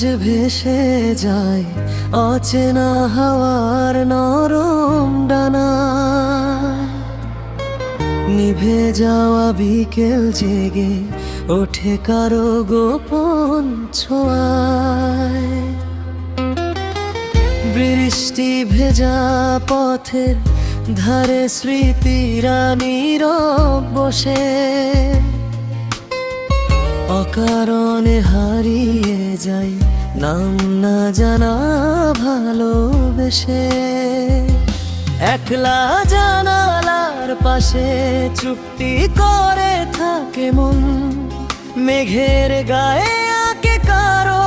আজ ভেসে যায় অচেনা হাওয়ার নরম ডানা। নিভে যাওয়া বিকেল জেগে ওঠে কারো গোপন ছোঁয়ায়। বৃষ্টি ভেজা পথের ধারে স্মৃতিরা নীরব বসে, অকারণে হারিয়ে যাই নাম না জানা ভালোবেসে। একলা জানালার পাশে চুপটি করে থাকে মন, মেঘের গায়ে আঁকে কারো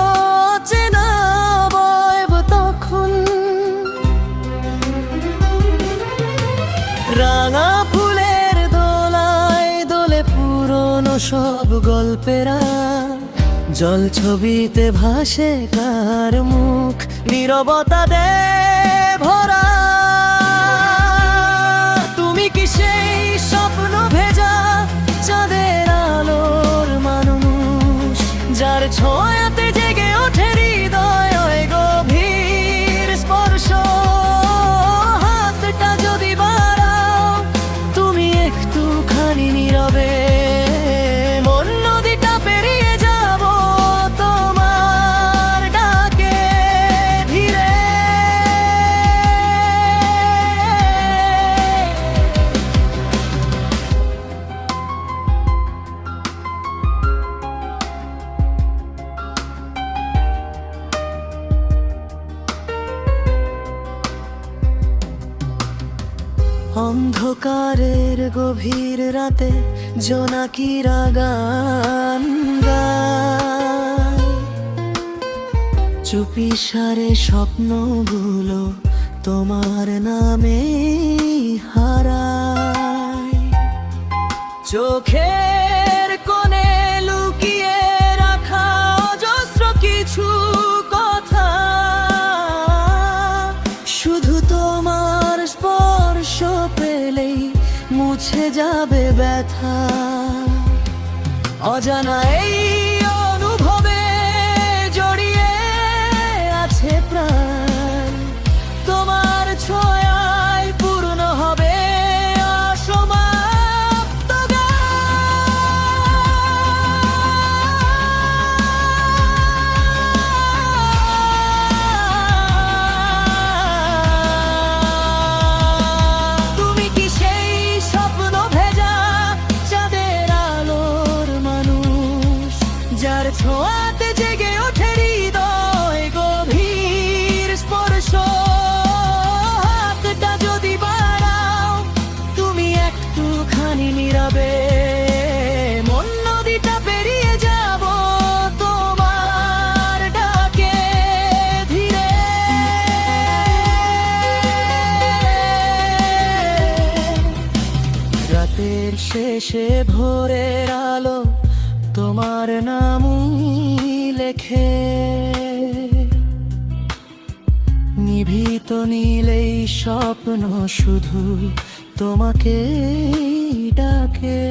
চেনা বয়ব তখন। রাঙা ফুলের দোলায় দোলে পুরনো সব গল্পেরা, জল ছবিতে ভাসে কার মুখ নীরবতা দে ভরা। তুমি কি সেই স্বপ্ন ভেজা চাঁদের আলোর মানুষ, যার ছোঁয়াতে জেগে ওঠে হৃদয় ওই গভীর স্পর্শ। হাতটা যদি বাড়াও তুমি একটুখানি নীরবে, মন নদীটা পেরিয়ে যাব তোমার ডাকে ধীরে। অন্ধকারের গভীর রাতে জোনাকিরা গান গায়, চুপিসারে স্বপ্নগুলো তোমার নামে হারায়। চোখের কোণে লুকিয়ে রাখা অজস্র কিছু কথা, শুধু তোমার স্পর্শ পেলেই মুছে যাবে ব্যথা। অজানা এই অনুভবে জড়িয়ে আছে প্রাণ, তোমার ছোঁয়ায় পূর্ণ হবে অসমাপ্ত গান। তুমি কি সেই স্বপ্ন ভেজা চাঁদের আলোর মানুষ, যার ছোঁয়াতে জেগে ওঠে হৃদয় গভীর স্পর্শ। হাতটা যদি বাড়াও তুমি একটুখানি নীরবে, মন নদীটা পেরিয়ে যাব তোমার ডাকে ধীরে। রাতের শেষে ভোরের আলো তোমার নামই লেখে, নিভৃত নীলেই স্বপ্ন শুধু তোমাকে ডাকে।